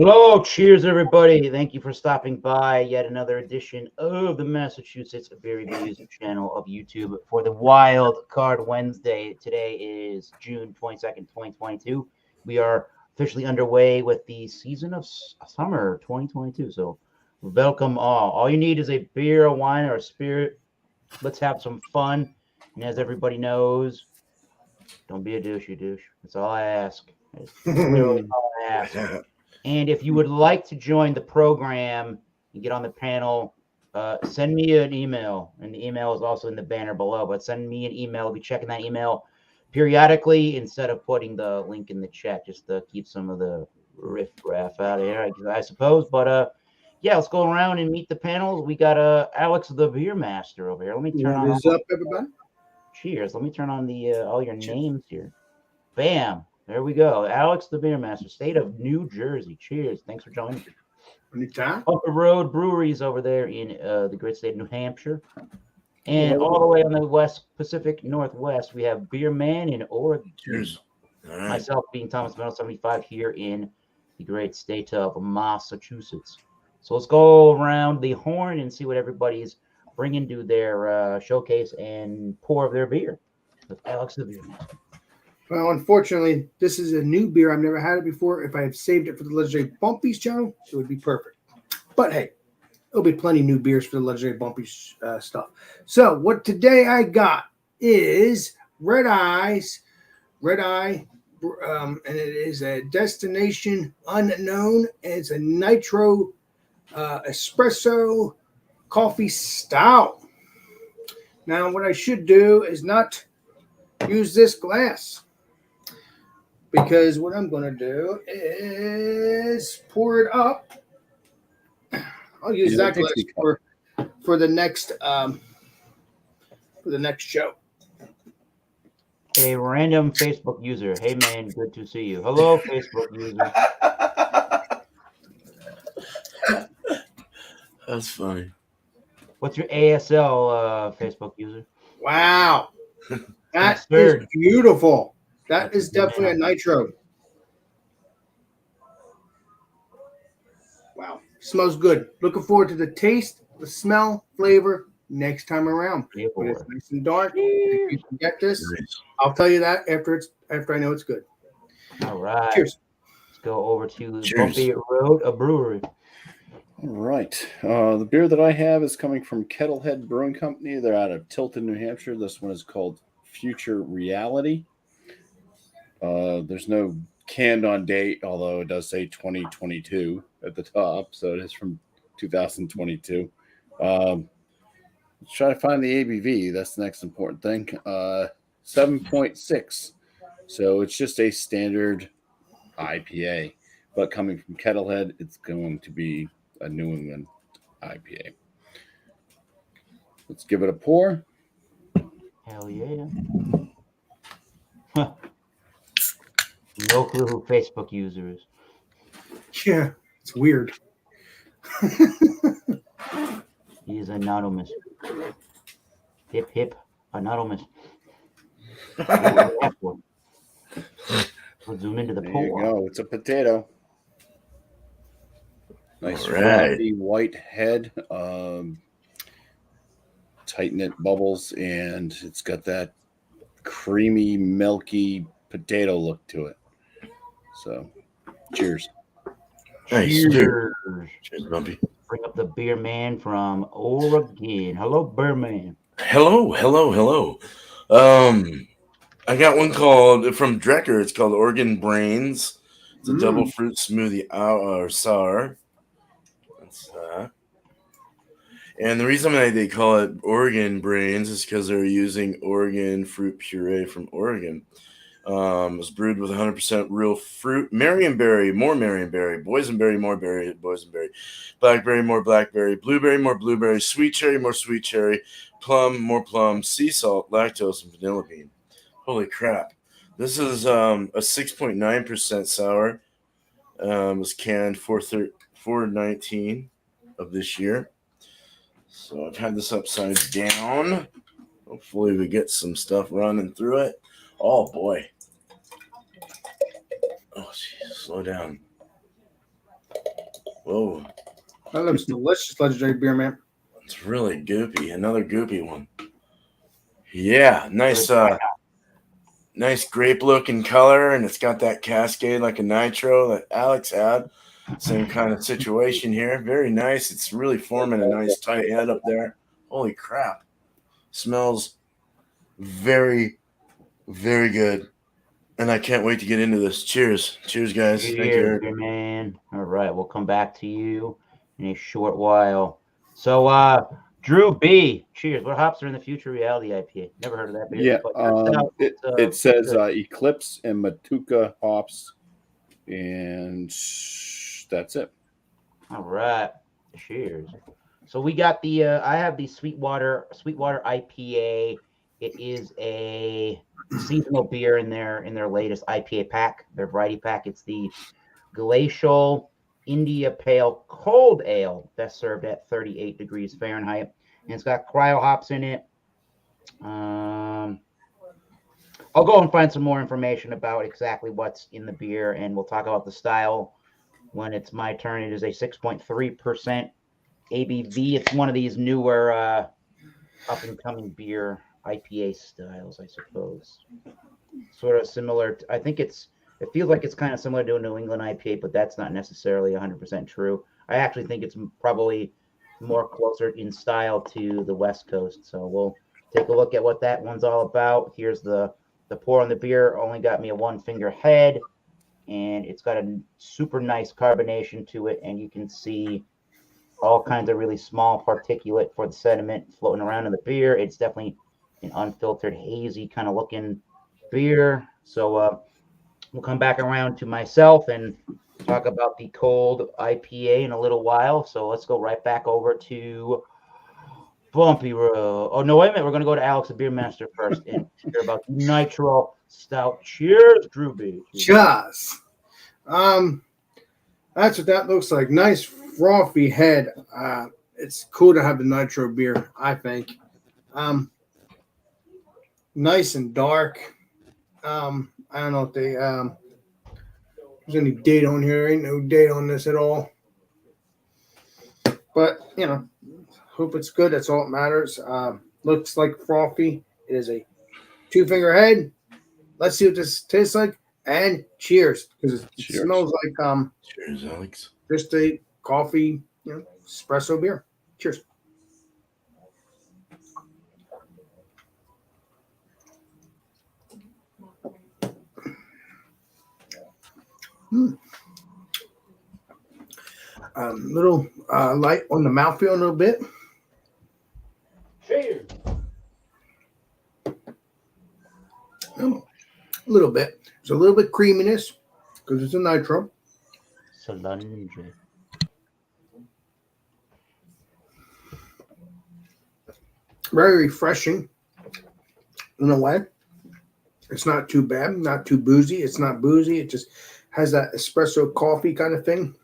Hello, cheers, everybody. Thank you for stopping by yet another edition of the Massachusetts Beer Reviews channel of YouTube for the Wild Card Wednesday. Today is June 22nd, 2022. We are officially underway with the season of summer 2022. So, welcome all. All you need is a beer, a wine, or a spirit. Let's have some fun. And as everybody knows, don't be a douche, you douche. That's all I ask. That's literally all I ask. And if you would like to join the program and get on the panel, send me an email. And the email is also in the banner below. But send me an email. I'll be checking that email periodically instead of putting the link in the chat, just to keep some of the riff-raff out of here, I suppose. But yeah, let's go around and meet the panels. We got Alex the Beer Master over here. Let me turn on. What is up, everybody? Cheers. Let me turn on the all your names here. Bam. There we go. Alex the Beer Master, state of New Jersey. Cheers. Thanks for joining. Anytime. Up the road breweries over there in the great state of New Hampshire. And all the way on the West Pacific Northwest, we have Beer Man in Oregon. Cheers. All right. Myself being Thomas Metal 75 here in the great state of Massachusetts. So let's go around the horn and see what everybody's bringing to their showcase and pour of their beer with Alex the Beer Master. Well, unfortunately, this is a new beer. I've never had it before. If I had saved it for the Legendary Bumpies channel, it would be perfect. But hey, there'll be plenty of new beers for the Legendary Bumpies stuff. So what today I got is Red Eye, and it is a Destination Unknown. And it's a nitro espresso coffee stout. Now, what I should do is not use this glass, because what I'm going to do is pour it up. I'll use that glass for the next show. A random Facebook user. Hey man, good to see you. Hello, Facebook user. That's funny. What's your ASL Facebook user? Wow, that is beautiful. That is definitely a nitro. Wow. Smells good. Looking forward to the taste, the smell, flavor next time around. When it's nice and dark, if you can get this, I'll tell you that after I know it's good. All right. Cheers. Let's go over to Bumpy Road, a brewery. All right. The beer that I have is coming from Kettlehead Brewing Company. They're out of Tilton, New Hampshire. This one is called Future Reality. There's no canned on date, although it does say 2022 at the top, so it is from 2022. Let's try to find the ABV. That's the next important thing. 7.6. So it's just a standard IPA, but coming from Kettlehead, it's going to be a New England IPA. Let's give it a pour. Hell yeah. Huh. No clue who Facebook user is. Yeah, it's weird. He is anonymous. Hip, hip, anonymous. We'll zoom into the There pour. you go. It's a potato. Nice frothy white head. Tight knit bubbles, and it's got that creamy, milky potato look to it. So, cheers. Nice. Cheers. Cheers, Bumpy. Bring up the beer man from Oregon. Hello, beer man. Hello. I got one called from Drecker. It's called Oregon Brains. It's a double fruit smoothie sour. That's and the reason why they call it Oregon Brains is because they're using Oregon fruit puree from Oregon. It was brewed with 100% real fruit, Marionberry, more Marionberry, boysenberry, more berry, boysenberry, blackberry, more blackberry, blueberry, more blueberry, sweet cherry, more sweet cherry, plum, more plum, sea salt, lactose, and vanilla bean. Holy crap. This is a 6.9% sour. Was canned 4/19 of this year. So I've had this upside down. Hopefully we get some stuff running through it. Oh, boy. Oh, geez, slow down. Whoa. That looks delicious, legendary beer, man. It's really goopy. Another goopy one. Yeah, nice nice grape looking color, and it's got that cascade like a nitro that Alex had. Same kind of situation here. Very nice. It's really forming a nice tight head up there. Holy crap. Smells very, very good. And I can't wait to get into this. Cheers. Cheers, guys. Thank you, Cheers, Eric. dear man. All right, we'll come back to you in a short while. So, Drew B, cheers. What hops are in the Future Reality IPA? Never heard of that beer. Yeah, but it says good. Eclipse and Matuka hops, and that's it. All right, cheers. So we got the I have the Sweetwater IPA. It is a seasonal beer in their latest IPA pack, their variety pack. It's the Glacial India Pale Cold Ale that's served at 38 degrees Fahrenheit, and it's got cryo hops in it. I'll go and find some more information about exactly what's in the beer, and we'll talk about the style when it's my turn. It is a 6.3% ABV. It's one of these newer up and coming beer IPA styles, I suppose. Sort of similar. I think it feels like it's kind of similar to a New England IPA, but that's not necessarily 100% true. I actually think it's probably more closer in style to the West Coast. So we'll take a look at what that one's all about. Here's the pour on the beer. Only got me a 1-finger head, and it's got a super nice carbonation to it, and you can see all kinds of really small particulate for the sediment floating around in the beer. It's definitely an unfiltered, hazy kind of looking beer. So we'll come back around to myself and talk about the cold IPA in a little while. So let's go right back over to Bumpy Road. Oh, no, wait a minute. We're going to go to Alex, the beer master, first and hear about Nitro Stout. Cheers, Drew B. Cheers. That's what that looks like. Nice frothy head. It's cool to have the nitro beer, I think. Nice and dark. I don't know if there's any date on here. There ain't no date on this at all. But, hope it's good. That's all that matters. Looks like frothy. It is a 2-finger head. Let's see what this tastes like. And cheers. Because it smells like Cheers, Alex. just a coffee, espresso beer. Cheers. Little light on the mouthfeel a little bit. Cheers. A little bit. There's a little bit creaminess because it's a nitro. Solange. Very refreshing in a way. It's not too bad, not too boozy. It's not boozy. It just has that espresso coffee kind of thing.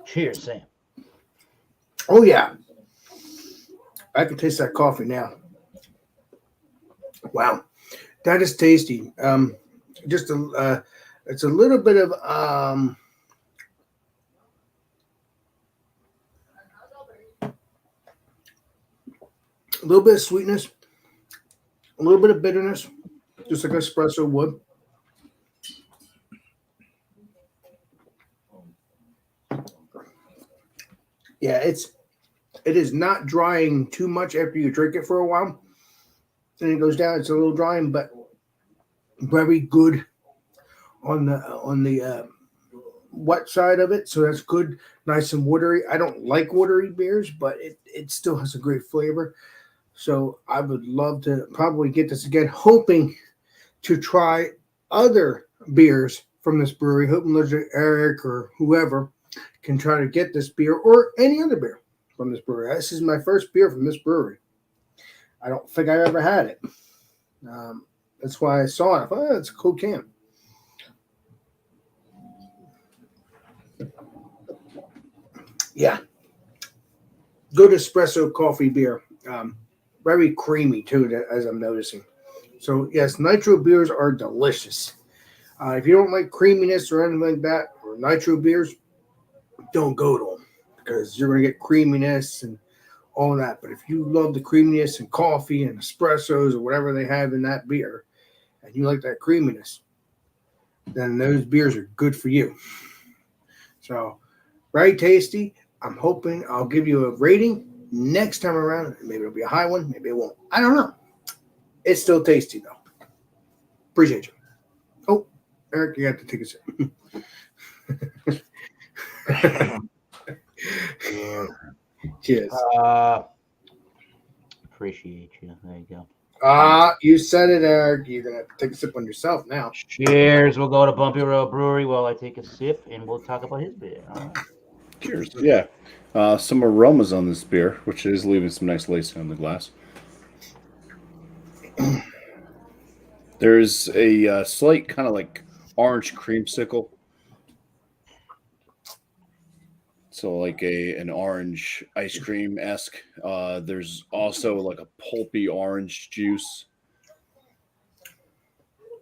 Cheers, Sam. Oh, yeah. I can taste that coffee now. Wow. That is tasty. It's a little bit of a little bit of sweetness, a little bit of bitterness, just like espresso would. Yeah, it is not drying too much after you drink it for a while. Then it goes down. It's a little drying, but very good on the wet side of it. So that's good, nice and watery. I don't like watery beers, but it still has a great flavor. So I would love to probably get this again, hoping to try other beers from this brewery. Hoping Eric or whoever can try to get this beer or any other beer from this brewery. This is my first beer from this brewery. I don't think I've ever had it. That's why I saw it. I thought, it's a cool can. Yeah. Good espresso coffee beer. Very creamy, too, as I'm noticing. So, yes, nitro beers are delicious. If you don't like creaminess or anything like that, or nitro beers, don't go to them because you're going to get creaminess and all that. But if you love the creaminess and coffee and espressos or whatever they have in that beer, and you like that creaminess, then those beers are good for you. So, very tasty. I'm hoping I'll give you a rating next time around. Maybe it'll be a high one. Maybe it won't. I don't know. It's still tasty, though. Appreciate you. Oh, Eric, you have to take a sip. Cheers. Appreciate you. There you go. You said it, Eric. You're going to have to take a sip on yourself now. Cheers. We'll go to Bumpy Road Brewery while I take a sip, and we'll talk about his beer. All right. Cheers. Yeah. Some aromas on this beer, which is leaving some nice lacing on the glass. There's a slight kind of like orange creamsicle. So like an orange ice cream-esque. There's also like a pulpy orange juice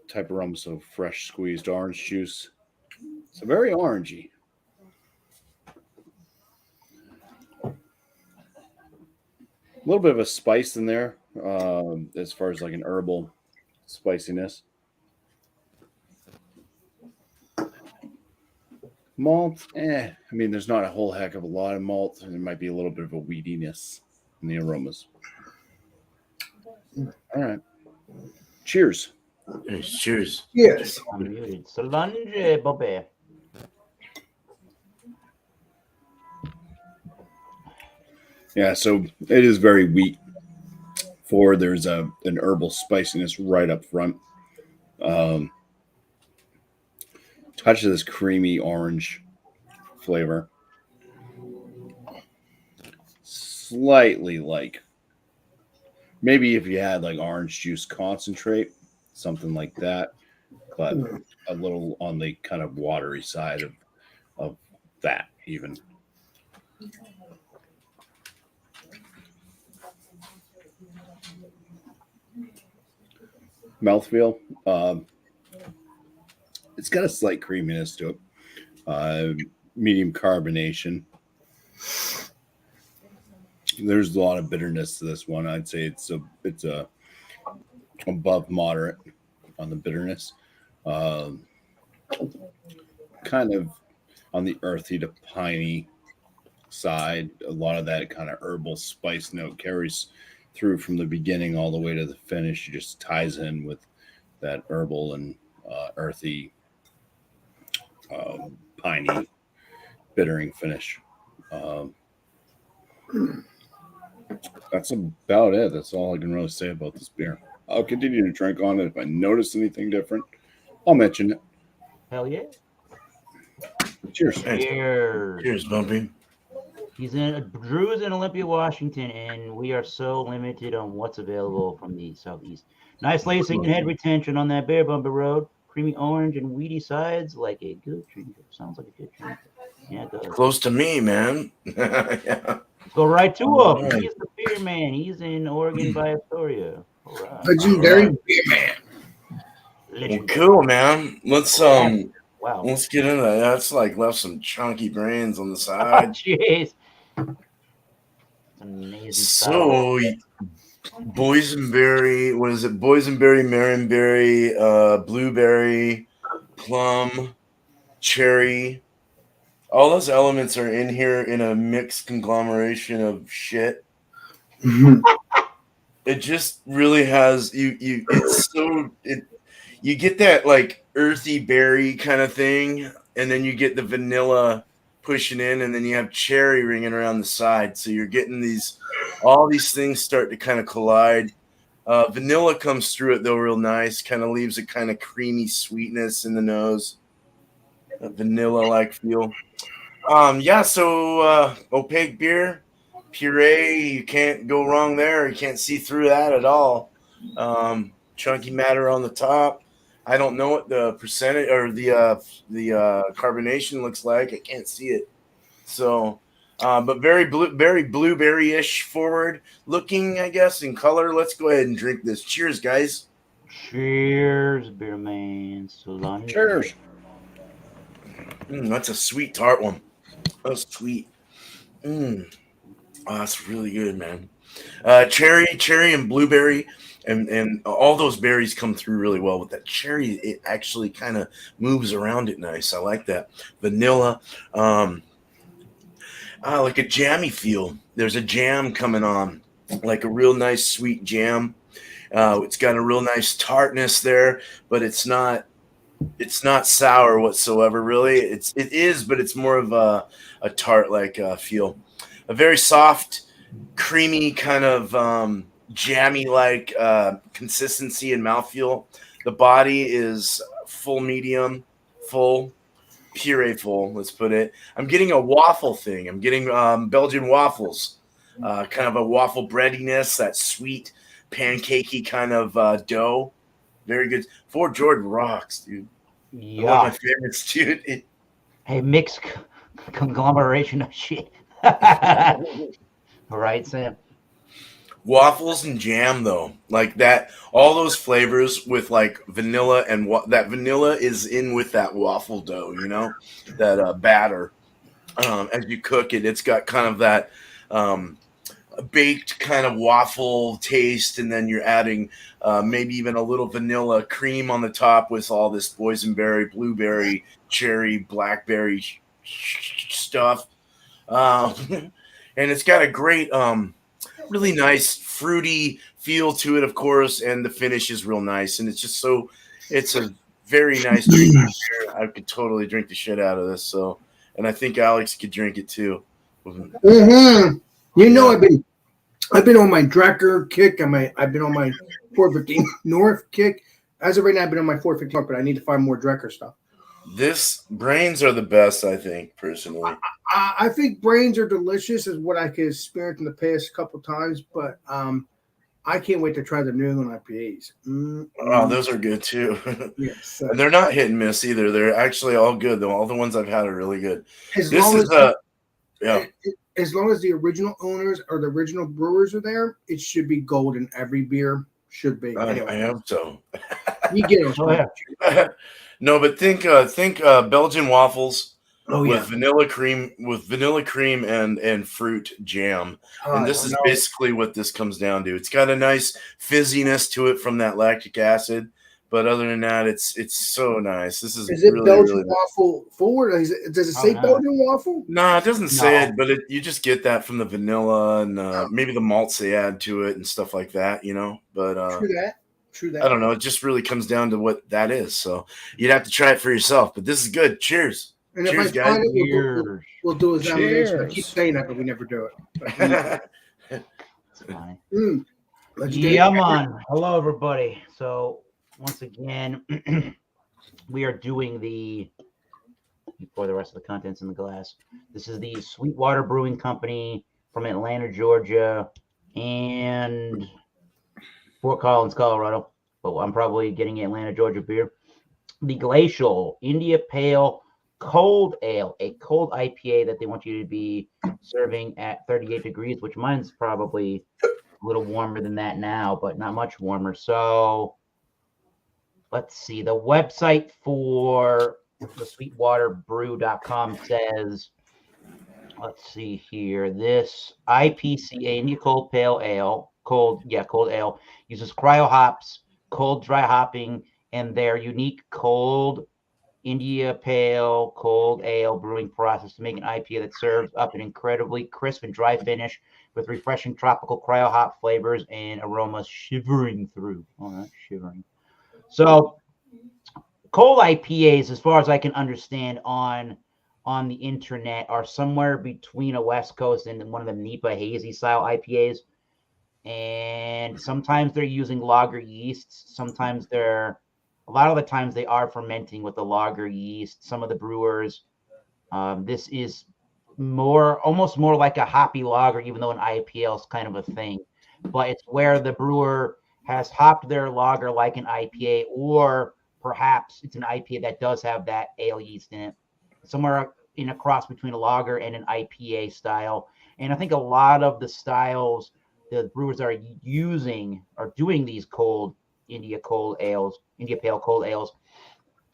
type of rum, so fresh squeezed orange juice. So very orangey. A little bit of a spice in there, as far as like an herbal spiciness. Malt, I mean, there's not a whole heck of a lot of malt, and there might be a little bit of a weediness in the aromas. All right. Cheers. Cheers. Yes. I'm muted. Solange, Bobby. Yeah, so it is very wheat. There's an herbal spiciness right up front. Touch of this creamy orange flavor. Slightly like maybe if you had like orange juice concentrate, something like that, but a little on the kind of watery side of that even. Mouthfeel. It's got a slight creaminess to it. Medium carbonation. There's a lot of bitterness to this one. I'd say it's a above moderate on the bitterness. Kind of on the earthy to piney side. A lot of that kind of herbal spice note carries through from the beginning all the way to the finish. It just ties in with that herbal and earthy, piney, bittering finish. That's about it. That's all I can really say about this beer. I'll continue to drink on it. If I notice anything different, I'll mention it. Hell yeah. Cheers. Cheers. Cheers, Bumpy. Drew's in Olympia, Washington, and we are so limited on what's available from the southeast. Nice lacing and head retention on that beer, Bumpy Road. Creamy orange and weedy sides, like a good drink. Sounds like a good drink. Yeah, it does. Close to me, man. Yeah. Let's go right to him. Right. He's the beer man. He's in Oregon by Astoria. All right. Legendary beer man. Well, cool, man. Let's Wow. let's get into that. That's like left some chunky brains on the Oh, side. jeez. Amazing. So, boysenberry, what is it? Boysenberry, marionberry, blueberry, plum, cherry. All those elements are in here in a mixed conglomeration of shit. It just really has you get that like earthy berry kind of thing, and then you get the vanilla pushing in, and then you have cherry ringing around the side. So you're getting all these things start to kind of collide. Vanilla comes through it though real nice, kind of leaves a kind of creamy sweetness in the nose. A vanilla-like feel. So opaque beer, puree, you can't go wrong there. You can't see through that at all. Chunky matter on the top. I don't know what the percentage or the carbonation looks like. I can't see it. So, but very blueberry-ish forward looking, I guess, in color. Let's go ahead and drink this. Cheers, guys. Cheers, beer man. Salami. Cheers. That's a sweet tart one. That's sweet. Oh, that's really good, man. Cherry, and blueberry, and all those berries come through really well with that cherry. It actually kind of moves around it nice. I like that. Vanilla, like a jammy feel. There's a jam coming on, like a real nice sweet jam. It's got a real nice tartness there, but it's not sour whatsoever. Really, it is, but it's more of a tart like feel. A very soft, creamy kind of jammy like consistency and mouthfeel. The body is full medium, full puree full. Let's put it. I'm getting a waffle thing. I'm getting Belgian waffles, kind of a waffle breadiness, that sweet pancakey kind of dough. Very good. Fort Jordan rocks, dude. One of Yeah. my favorites, dude. Hey, mixed conglomeration of shit. Right, Sam? Waffles and jam, though, like that, all those flavors with like vanilla and that vanilla is in with that waffle dough, that batter. As you cook it, it's got kind of that baked kind of waffle taste, and then you're adding maybe even a little vanilla cream on the top with all this boysenberry, blueberry, cherry, blackberry stuff. And it's got a great, really nice fruity feel to it, of course, and the finish is real nice. And it's a very nice drink. I could totally drink the shit out of this. So, and I think Alex could drink it too. Mm-hmm. I've been on my Drecker kick. I've been on my 415 North kick. As of right now, I've been on my 415 North, but I need to find more Drecker stuff. This brains are the best, I think, personally. I think brains are delicious, is what I could experience in the past couple times, but I can't wait to try the New England IPAs. Oh, those are good too. Yes, And they're not hit and miss either. They're actually all good, though. All the ones I've had are really good. as This long is as long as the original owners or the original brewers are there, it should be golden. Every beer should be. I hope so. You get them. Oh, yeah. No, but think Belgian waffles Oh with yeah. vanilla cream and fruit jam. And this is basically what this comes down to. It's got a nice fizziness to it from that lactic acid, but other than that, it's so nice. This is it really, Belgian really nice. waffle forward? Does it say no. Belgian waffle? No, it doesn't say No. it, but you just get that from the vanilla and maybe the malts they add to it and stuff like that, But True that. I don't know. It just really comes down to what that is. So you'd have to try it for yourself. But this is good. Cheers. And Cheers, if I find guys. it, we'll do examination. I keep Cheers. saying that, but we never do it. It's funny. Let's get Yeah, it. man. Hello, everybody. So, once again, we are doing before the rest of the contents in the glass. This is the Sweetwater Brewing Company from Atlanta, Georgia, and Fort Collins, Colorado. But I'm probably getting Atlanta, Georgia beer. The Glacial India Pale Cold Ale, a cold IPA that they want you to be serving at 38 degrees, which mine's probably a little warmer than that now, but not much warmer. So let's see. The website for the sweetwaterbrew.com says, let's see here. This IPCA, India Cold Pale Ale, cold ale, uses cryo hops, cold dry hopping, and their unique cold India Pale Cold Ale brewing process to make an IPA that serves up an incredibly crisp and dry finish with refreshing tropical cryo hop flavors and aromas shivering through. Oh, not shivering. So, cold IPAs, as far as I can understand on the internet, are somewhere between a West Coast and one of the NEPA hazy style IPAs. And sometimes they're using lager yeasts. Sometimes a lot of the times they are fermenting with the lager yeast. Some of the brewers, this is almost more like a hoppy lager, even though an IPA is kind of a thing. But it's where the brewer has hopped their lager like an IPA, or perhaps it's an IPA that does have that ale yeast in it. Somewhere in a cross between a lager and an IPA style. And I think a lot of the styles the brewers are doing these cold India Pale Cold Ales,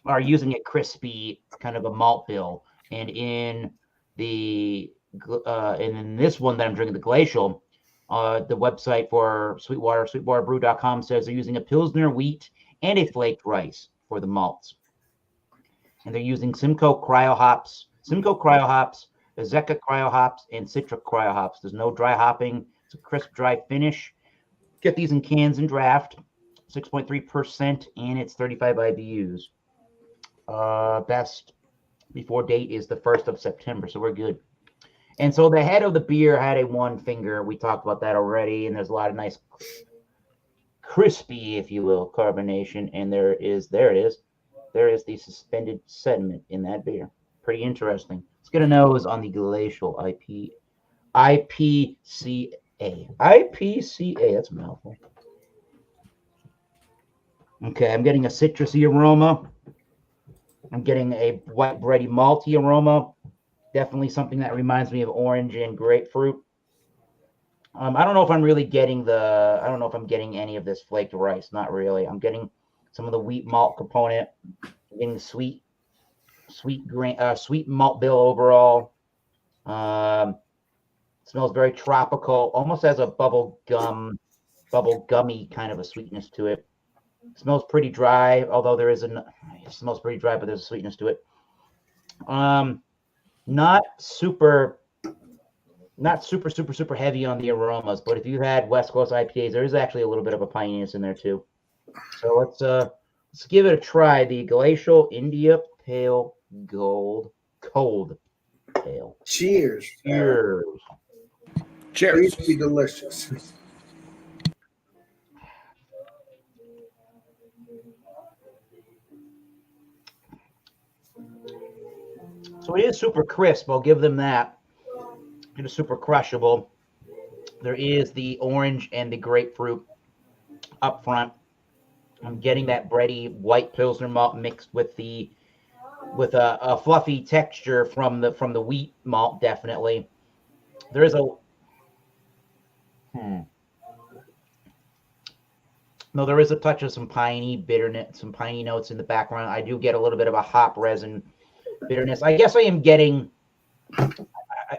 are using a crispy kind of a malt bill. And in this one that I'm drinking, the Glacial, the website for sweetwaterbrew.com says they're using a Pilsner wheat and a flaked rice for the malts. And they're using Simcoe cryo hops, Azeka cryo hops, and Citra cryo hops. There's no dry hopping. It's a crisp, dry finish. Get these in cans and draft, 6.3%, and it's 35 IBUs. Best before date is the 1st of September, so we're good. And so the head of the beer had a one finger. We talked about that already, and there's a lot of nice crispy, if you will, carbonation. And there it is. There is the suspended sediment in that beer. Pretty interesting. Let's get a nose on the Glacial IPCA. IPCA, that's a mouthful. Okay, I'm getting a citrusy aroma. I'm getting a white bready malty aroma. Definitely something that reminds me of orange and grapefruit. I don't know if I'm really getting I don't know if I'm getting any of this flaked rice. Not really. I'm getting some of the wheat malt component. I'm getting sweet malt bill overall. Smells very tropical, almost has a bubble gummy kind of a sweetness to it. Smells pretty dry, although it smells pretty dry, but there's a sweetness to it. Not super heavy on the aromas, but if you had West Coast IPAs, there is actually a little bit of a pininess in there too. So let's give it a try. The Glacial India Pale Cold Ale. Cheers. Cheers. Please be delicious. So it is super crisp. I'll give them that. It is super crushable. There is the orange and the grapefruit up front. I'm getting that bready white Pilsner malt mixed with a fluffy texture from the wheat malt. Definitely, there is No, there is a touch of some piney bitterness, some piney notes in the background. I do get a little bit of a hop resin bitterness. I guess I am getting,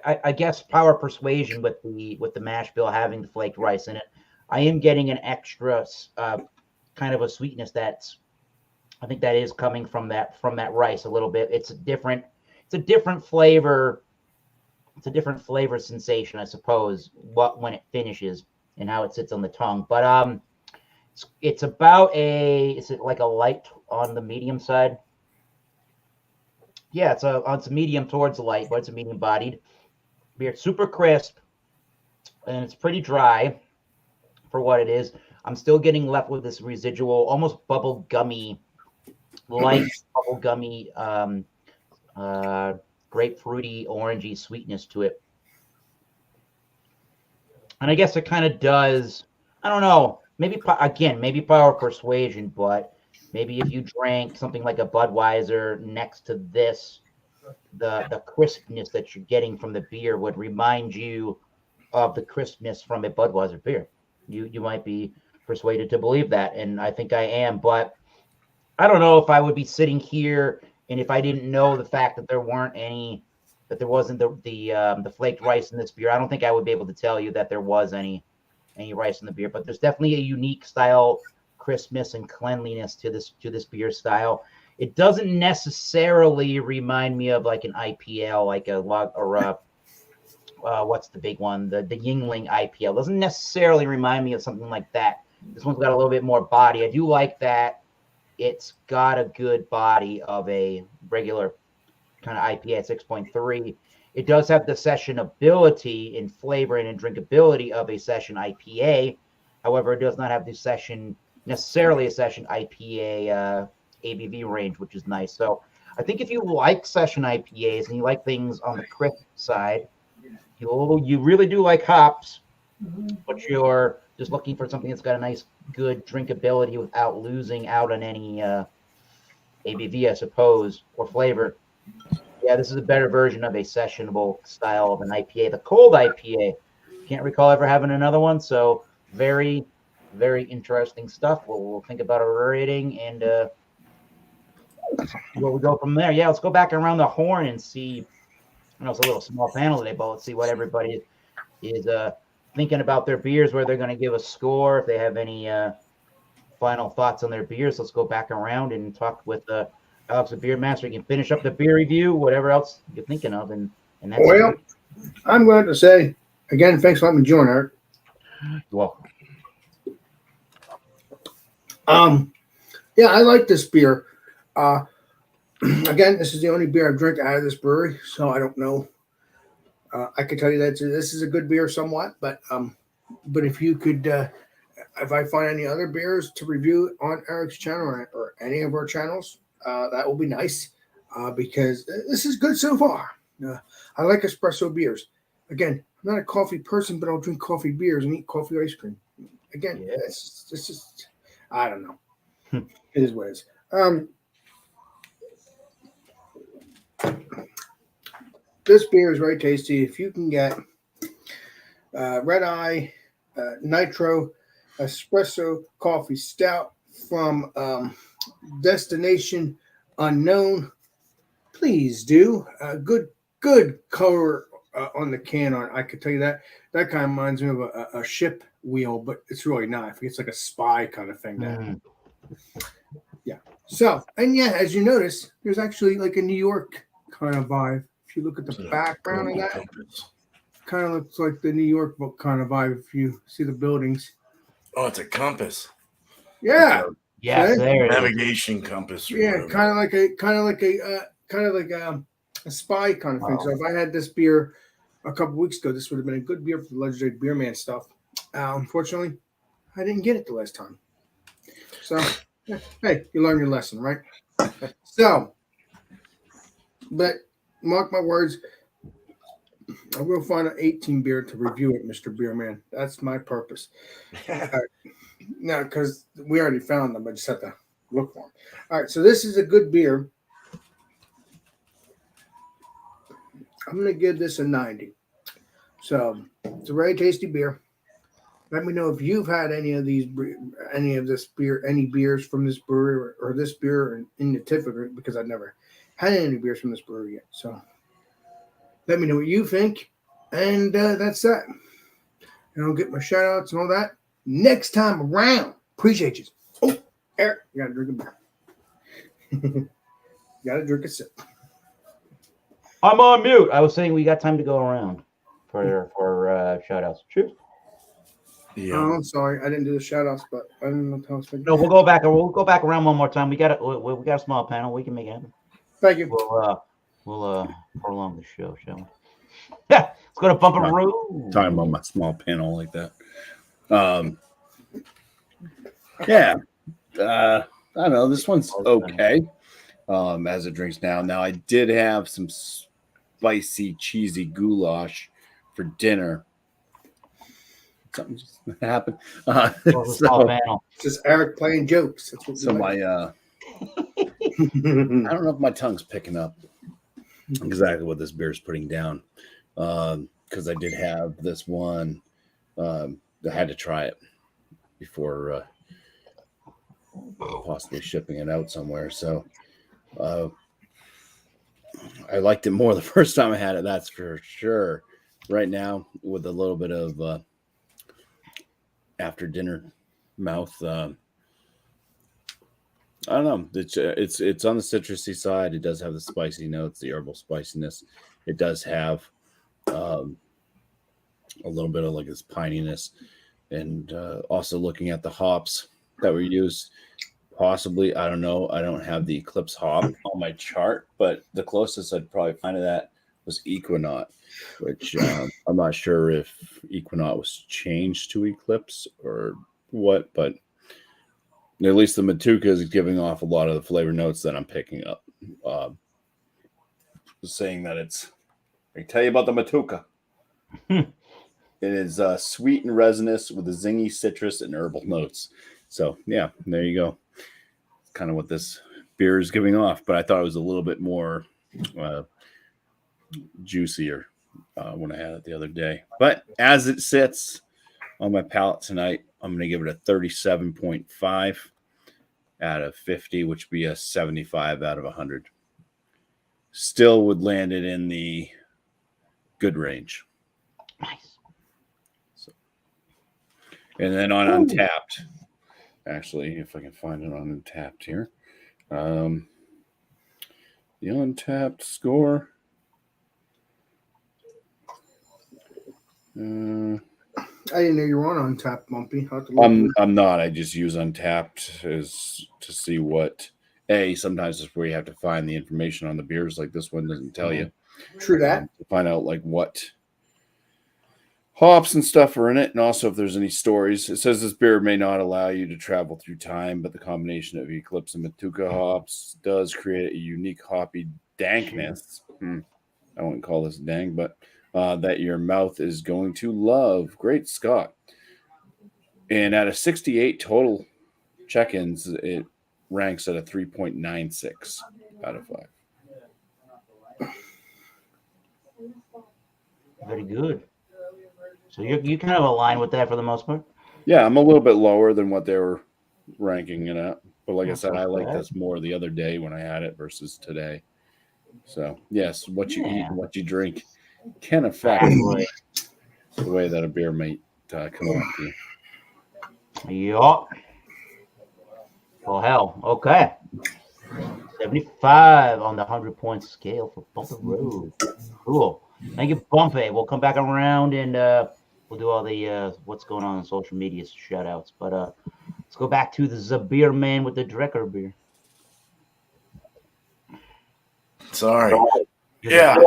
I guess, power persuasion with the mash bill having the flaked rice in it. I am getting an extra kind of a sweetness I think that is coming from that rice a little bit. It's a different flavor. It's a different flavor sensation, I suppose, when it finishes and how it sits on the tongue. But it's about is it like a light on the medium side? Yeah, it's a medium towards the light, but it's a medium bodied beer. It's super crisp and it's pretty dry for what it is. I'm still getting left with this residual, almost bubble gummy, light bubble gummy, grapefruity, orangey sweetness to it. And I guess it kind of does, I don't know, maybe power persuasion, but maybe if you drank something like a Budweiser next to this, the crispness that you're getting from the beer would remind you of the crispness from a Budweiser beer. You might be persuaded to believe that, and I think I am, but I don't know if I would be sitting here and if I didn't know the fact that there wasn't the flaked rice in this beer. I don't think I would be able to tell you that there was any rice in the beer, but there's definitely a unique style crispness and cleanliness to this beer style. It doesn't necessarily remind me of like an IPL, like a log or a what's the big one? The Yingling IPL doesn't necessarily remind me of something like that. This one's got a little bit more body. I do like that. It's got a good body of a regular kind of IPA at 6.3. It does have the sessionability in flavor and in drinkability of a session IPA. However, it does not have necessarily a session IPA ABV range, which is nice. So I think if you like session IPAs and you like things on the crisp side, you really do like hops, but you're just looking for something that's got a nice, good drinkability without losing out on any ABV, I suppose, or flavor. Yeah, this is a better version of a sessionable style of an IPA. The cold IPA, can't recall ever having another one, so very, very interesting stuff. We'll think about our rating and where we go from there. Yeah, let's go back around the horn and see. I know it's a little small panel today, but let's see what everybody is thinking about their beers, where they're going to give a score, if they have any final thoughts on their beers. Let's go back around and talk with Alex, the beer master. You can finish up the beer review, whatever else you're thinking of, and that's Well, I'm going to say again, thanks for letting me join, Eric. You're welcome. Yeah, I like this beer. Again, this is the only beer I've drank out of this brewery, so I don't know. I can tell you that this is a good beer somewhat, but if you could, if I find any other beers to review on Eric's channel or any of our channels, that will be nice because this is good so far. I like espresso beers. Again, I'm not a coffee person, but I'll drink coffee beers and eat coffee ice cream. Again, Yeah. it's just, I don't know. It is what it is. This beer is very tasty. If you can get Red Eye Nitro Espresso Coffee Stout from Destination Unknown, please do. Good color on the can. I could tell you that kind of reminds me of a ship wheel, but it's really not. It's like a spy kind of thing. Yeah. So, and yeah, as you notice, there's actually like a New York kind of vibe. If you look at the background of that, kind of looks like the New York book kind of vibe. If you see the buildings. Oh, it's a compass. Yeah. Yes, Okay. there it is. Navigation compass. or Yeah, whatever. kind of like a spy kind of thing. So if I had this beer a couple weeks ago, this would have been a good beer for the legendary beer man stuff. Unfortunately, I didn't get it the last time. So hey, you learn your lesson, right? So, but mark my words, I will find an 18 beer to review it, Mr. Beerman. That's my purpose. No, because we already found them. I just have to look for them. All right, so this is a good beer. I'm going to give this a 90. So it's a very tasty beer. Let me know if you've had any of this beer, any beers from this brewery or this beer in the Tiffany, because I've never had any beers from this brewery yet. So let me know what you think. And that's that. And I'll get my shout outs and all that next time around. Appreciate you. Oh, Eric, you got to drink a beer. You got to drink a sip. I'm on mute. I was saying we got time to go around for shout outs. Cheers. Yeah. Oh, I'm sorry. I didn't do the shout outs, but I didn't know how to No, we'll go back around one more time. We got a small panel. We can make it happen. Thank you. We'll prolong the show, shall we? Yeah, let's go to Bumper Road. Talking about my small panel like that. Yeah. I don't know. This one's okay. As it drinks now. Now I did have some spicy, cheesy goulash for dinner. Something just happened. Small panel. It's just Eric playing jokes. That's what So my I don't know if my tongue's picking up exactly what this beer is putting down. Because I did have this one. I had to try it before possibly shipping it out somewhere. So I liked it more the first time I had it, that's for sure. Right now, with a little bit of after dinner mouth, I don't know. It's on the citrusy side. It does have the spicy notes, the herbal spiciness. It does have a little bit of like this pininess, and also looking at the hops that were used. Possibly, I don't know. I don't have the Eclipse hop on my chart, but the closest I'd probably find to that was Equinaut, which I'm not sure if Equinaut was changed to Eclipse or what, but at least the Matuka is giving off a lot of the flavor notes that I'm picking up. Saying that it's, I tell you about the Matuka. It is sweet and resinous with a zingy citrus and herbal notes. So yeah, there you go. Kind of what this beer is giving off, but I thought it was a little bit more juicier when I had it the other day. But as it sits on my palate tonight, I'm going to give it a 37.5 out of 50, which would be a 75 out of 100. Still would land it in the good range. Nice. So, and then on Untapped, actually, if I can find it on Untapped here, the Untapped score. I didn't know you were on Untapped, Bumpy. I'm not. I just use Untapped as to see what. Sometimes it's where you have to find the information on the beers, like this one doesn't tell you. True that. To find out like what hops and stuff are in it, and also if there's any stories. It says this beer may not allow you to travel through time, but the combination of Eclipse and Matuka hops does create a unique hoppy dankness. I wouldn't call this dank, but that your mouth is going to love. Great Scott. And out of 68 total check-ins, it ranks at a 3.96 out of 5. Very good. So you kind of align with that for the most part? Yeah, I'm a little bit lower than what they were ranking it at. But like I said, I like bad. this more the other day when I had it versus today. So, yes, what you eat and what you drink can affect the way that a beer might come off to you. Yup. Well, hell, okay. 75 on the 100-point scale for Bumpy Road. Cool. Thank you, Bumpy. We'll come back around and we'll do all the what's going on social media shout outs. But let's go back to the beer man with the Drecker beer. Sorry. Yeah.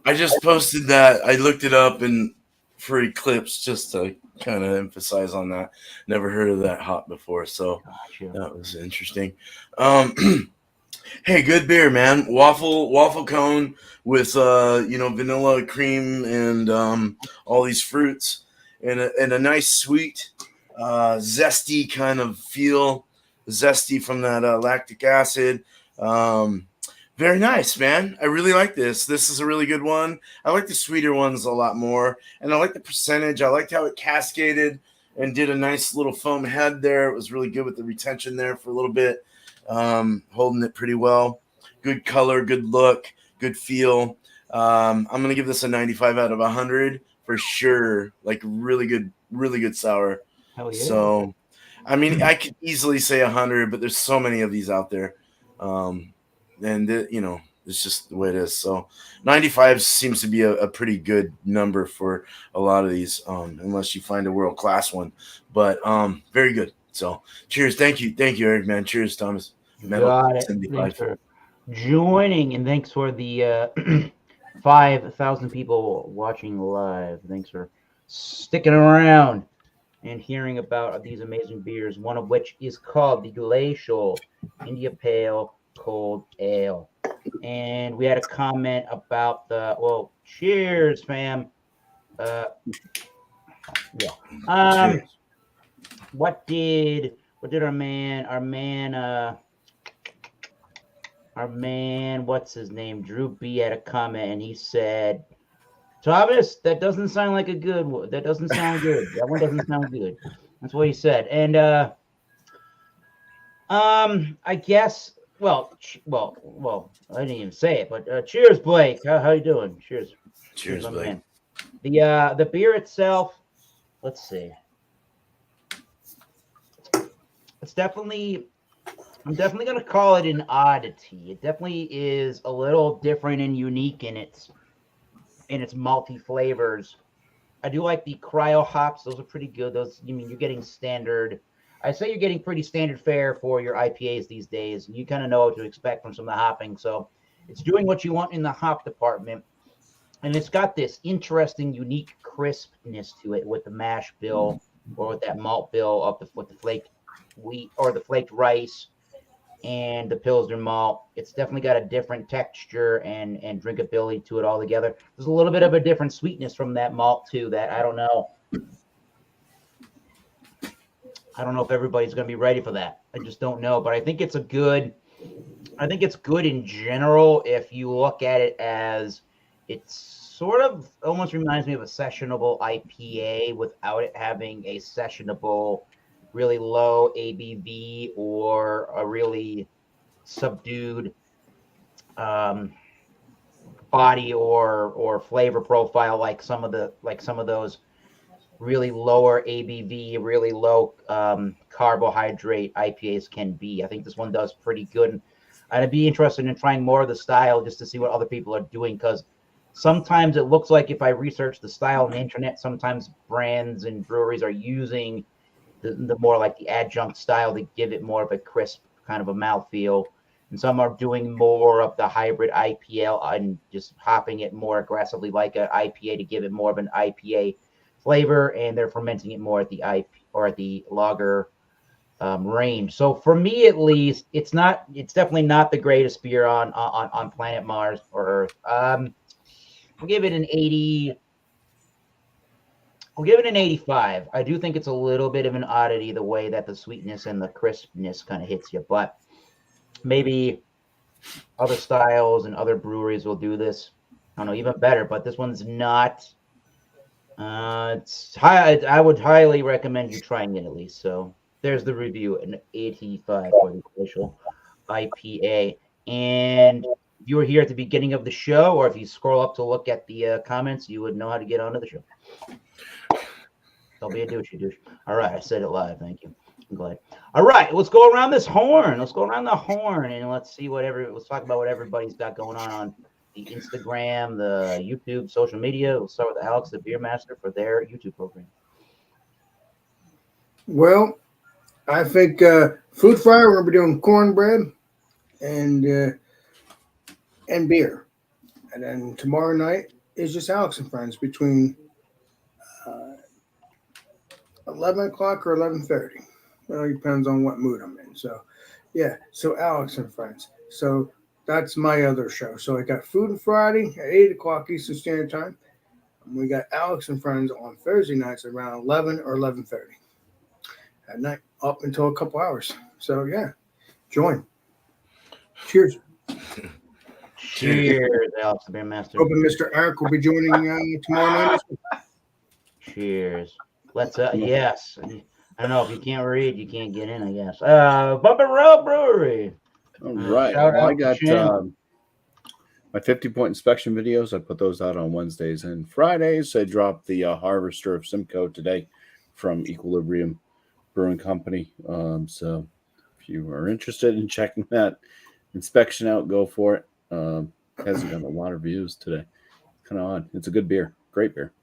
I just posted that. I looked it up and for Eclipse just to kind of emphasize on that. Never heard of that hop before, so that was interesting. Hey, good beer, man. Waffle cone with vanilla cream and all these fruits and a nice sweet zesty kind of feel, zesty from that lactic acid. Very nice, man. I really like this. This is a really good one. I like the sweeter ones a lot more. And I like the percentage. I liked how it cascaded and did a nice little foam head there. It was really good with the retention there for a little bit, holding it pretty well. Good color, good look, good feel. I'm going to give this a 95 out of 100 for sure. Like really good sour. Hell yeah. So, I mean, I could easily say 100, but there's so many of these out there. And it's just the way it is. So 95 seems to be a pretty good number for a lot of these, unless you find a world-class one. But very good. So cheers. Thank you, Eric, man. Cheers, Thomas. Got it. Thanks for joining, and thanks for the 5,000 people watching live. Thanks for sticking around and hearing about these amazing beers, one of which is called the Glacial India Pale Cold Ale. And we had a comment about cheers, fam. What did our man, what's his name? Drew B had a comment and he said, Thomas, that doesn't sound like a good one. That doesn't sound good. That one doesn't sound good. That's what he said. And I guess Well, I didn't even say it, but cheers, Blake. How you doing? Cheers. Cheers, Blake. Man. The beer itself, let's see. It's definitely, I'm definitely gonna call it an oddity. It definitely is a little different and unique in its malty flavors. I do like the cryo hops; those are pretty good. Those, you're getting standard. I say you're getting pretty standard fare for your IPAs these days, and you kind of know what to expect from some of the hopping. So it's doing what you want in the hop department, and it's got this interesting, unique crispness to it with the mash bill or with that malt bill with the flaked wheat or the flaked rice and the Pilsner malt. It's definitely got a different texture and drinkability to it altogether. There's a little bit of a different sweetness from that malt too that I don't know if everybody's going to be ready for that. I just don't know, but I think it's good in general if you look at it as it's sort of almost reminds me of a sessionable IPA without it having a sessionable really low ABV or a really subdued body or flavor profile, like some of those really lower ABV, really low carbohydrate IPAs can be. I think this one does pretty good. And I'd be interested in trying more of the style just to see what other people are doing, because sometimes it looks like, if I research the style on the internet, sometimes brands and breweries are using the more like the adjunct style to give it more of a crisp kind of a mouthfeel. And some are doing more of the hybrid IPA and just hopping it more aggressively like an IPA to give it more of an IPA flavor, and they're fermenting it more at the at the lager range. So for me, at least, it's definitely not the greatest beer on planet Mars or Earth. I'll give it an 80. I'll give it an 85. I do think it's a little bit of an oddity, the way that the sweetness and the crispness kind of hits you, but maybe other styles and other breweries will do this, I don't know, even better. But this one's not. It's high. I would highly recommend you trying it at least. So there's the review, an 85 for the official IPA. And if you were here at the beginning of the show, or if you scroll up to look at the comments, you would know how to get onto the show. Don't be a douche. All right, I said it live. Thank you. I'm glad. All right, let's go around this horn. Let's go around the horn and let's talk about what everybody's got going on the Instagram, the YouTube, social media. We'll start with Alex, the Beer Master, for their YouTube program. Well, I think Food Fryer, we're going to be doing cornbread and beer. And then tomorrow night is just Alex and Friends between 11 o'clock or 11:30. Well, it depends on what mood I'm in. So, yeah. So Alex and Friends. So that's my other show. So I got Food and Friday at 8 o'clock Eastern Standard Time. And we got Alex and Friends on Thursday nights around 11 or 11:30 at night, up until a couple hours. So, yeah, join. Cheers. Cheers, Alex, the Beer Master. Hoping Mr. Eric will be joining tomorrow night. Cheers. Let's, yes. I don't know, if you can't read, you can't get in, I guess. Bump and Road Brewery. All right. Well, I got my 50-point inspection videos. I put those out on Wednesdays and Fridays. I dropped the Harvester of Simcoe today from Equilibrium Brewing Company. So if you are interested in checking that inspection out, go for it. Hasn't gotten a lot of views today. Kind of odd. It's a good beer. Great beer.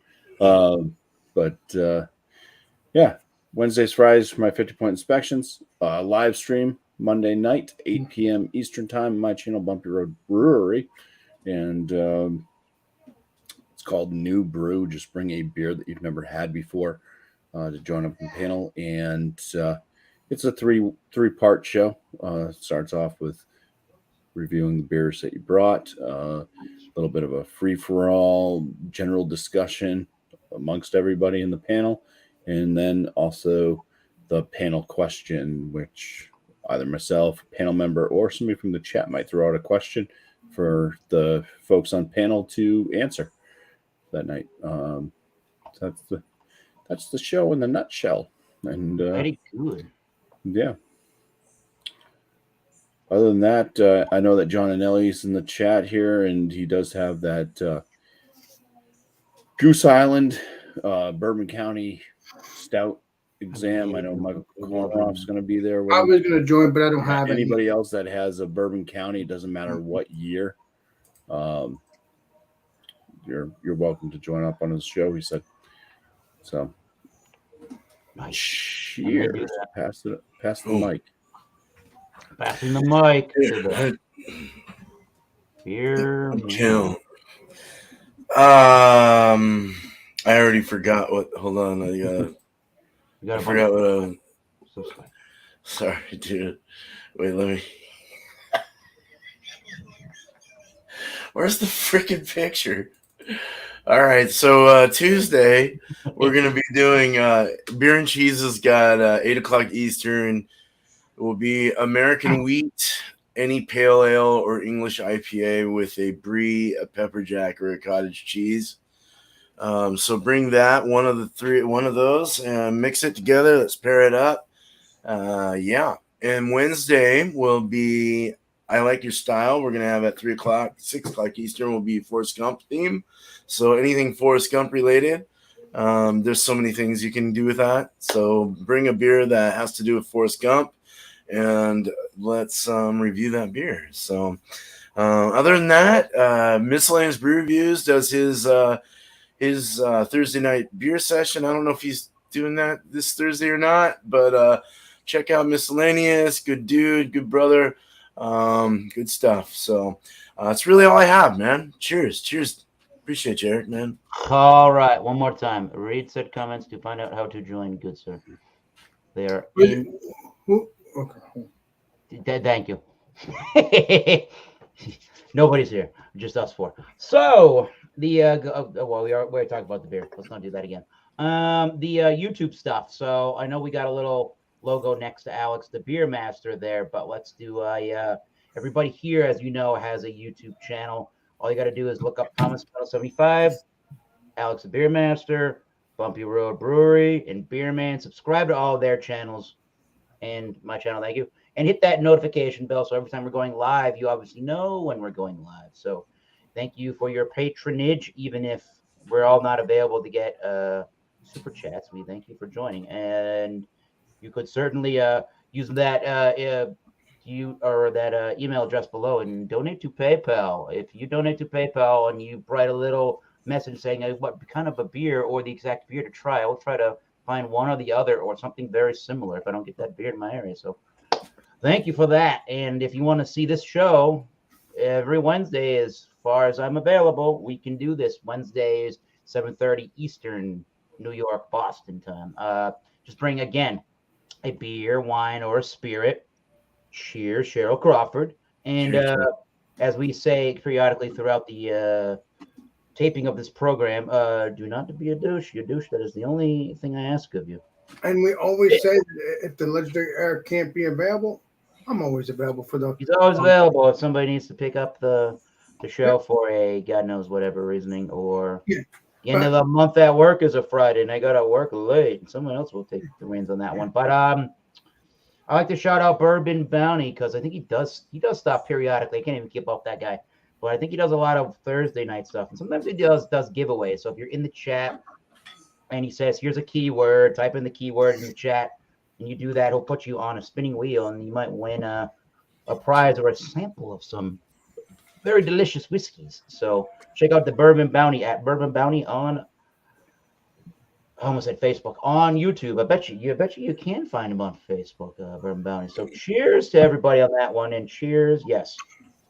Yeah, Wednesdays, Fridays for my 50-point inspections. Live stream Monday night, 8 p.m. Eastern Time, my channel, Bumpy Road Brewery. And it's called New Brew. Just bring a beer that you've never had before to join up in the panel. And it's a three-part show. Starts off with reviewing the beers that you brought, a little bit of a free-for-all general discussion amongst everybody in the panel, and then also the panel question, which either myself, panel member, or somebody from the chat might throw out a question for the folks on panel to answer that night. So that's the show in a nutshell. And Very good. Yeah. Other than that, I know that John Anelli's in the chat here, and he does have that Goose Island, Bourbon County Stout exam. I know Michael Kornoff's going to be there. I was going to join, but I don't have anybody else that has a Bourbon County. It doesn't matter what year. You're welcome to join up on his show, he said. So, nice. Cheers. Pass the mic. Passing the mic to the beer. Chill. I already forgot what. Hold on, I forgot what. Sorry, dude. Wait, let me. Where's the freaking picture? All right, so Tuesday we're gonna be doing Beer and Cheese has got 8 o'clock Eastern. It will be American wheat, any pale ale or English IPA with a brie, a pepper jack, or a cottage cheese. So bring that one of those and mix it together. Let's pair it up. Yeah. And Wednesday will be I Like Your Style. We're going to have at 3 o'clock, 6 o'clock Eastern will be Forrest Gump theme. So anything Forrest Gump related. There's so many things you can do with that. So bring a beer that has to do with Forrest Gump and let's review that beer. So other than that, Miscellaneous Brew Reviews does his Thursday night beer session. I don't know if he's doing that this Thursday or not, but check out Miscellaneous. Good dude, good brother, good stuff. So that's really all I have, man. Cheers. Appreciate you, Eric, man. All right, one more time. Read said comments to find out how to join, good sir. They are in. Okay. Thank you. Nobody's here, just us four. So the well, we're talking about the beer. Let's not do that again. The YouTube stuff. So I know we got a little logo next to Alex, the beer master there, but let's do everybody here, as you know, has a YouTube channel. All you got to do is look up Thomas 75, Alex the Beer Master, Bumpy Road Brewery, and Beerman. Subscribe to all of their channels and my channel. Thank you. And hit that notification bell so every time we're going live, you obviously know when we're going live. So thank you for your patronage, even if we're all not available to get super chats. We thank you for joining. And you could certainly use that email address below and donate to PayPal. If you donate to PayPal and you write a little message saying what kind of a beer or the exact beer to try, I'll try to find one or the other or something very similar if I don't get that beer in my area. So thank you for that. And if you want to see this show every Wednesday, as far as I'm available, we can do this Wednesdays, 7:30 Eastern, New York, Boston time. Just bring, again, a beer, wine, or a spirit. Cheers, Cheryl Crawford. And as we say periodically throughout the taping of this program, do not be a douche. You douche. That is the only thing I ask of you. And we always say that if the legendary Eric can't be available, I'm always available for the. He's always available if somebody needs to pick up the show for a God knows whatever reasoning, or the end of the month at work is a Friday and I got to work late, and someone else will take the reins on that one. But I like to shout out Bourbon Bounty because I think he does stuff periodically. I can't even keep up that guy, but I think he does a lot of Thursday night stuff, and sometimes he does giveaways. So if you're in the chat and he says, "Here's a keyword," type in the keyword in the chat, and you do that, he'll put you on a spinning wheel, and you might win a prize or a sample of some very delicious whiskeys. So check out the Bourbon Bounty at Bourbon Bounty on. I almost said Facebook, on YouTube. I bet you can find him on Facebook, Bourbon Bounty. So cheers to everybody on that one, and cheers,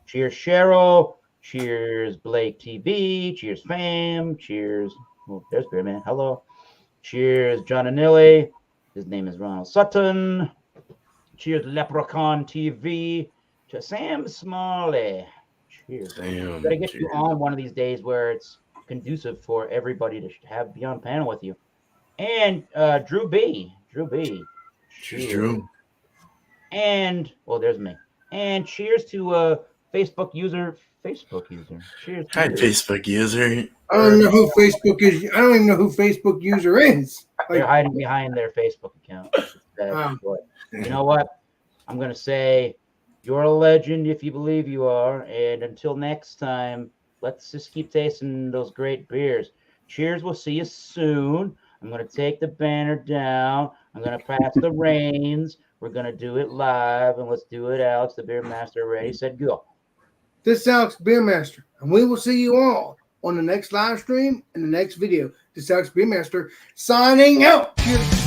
Cheryl, cheers Blake TV, cheers fam, cheers. Oh, there's Beer Man. Hello, cheers John Anilli. His name is Ronald Sutton. Cheers Leprechaun TV. To Sam Smalley. Cheers. Damn, Gotta get you on one of these days where it's conducive for everybody to be on panel with you. And Drew B. Cheers, Drew. And there's me. And cheers to Facebook user. Cheers. Hi, Facebook user. I don't know who Facebook is. I don't even know who Facebook user is. They're hiding behind their Facebook account. You know what? I'm gonna say you're a legend if you believe you are. And until next time, let's just keep tasting those great beers. Cheers. We'll see you soon. I'm going to take the banner down. I'm going to pass the reins. We're going to do it live, and let's do it, Alex, the Beer Master. Ready, set, go. This is Alex, Beer Master, and we will see you all on the next live stream and the next video. This is Alex, Beer Master, signing out. Cheers.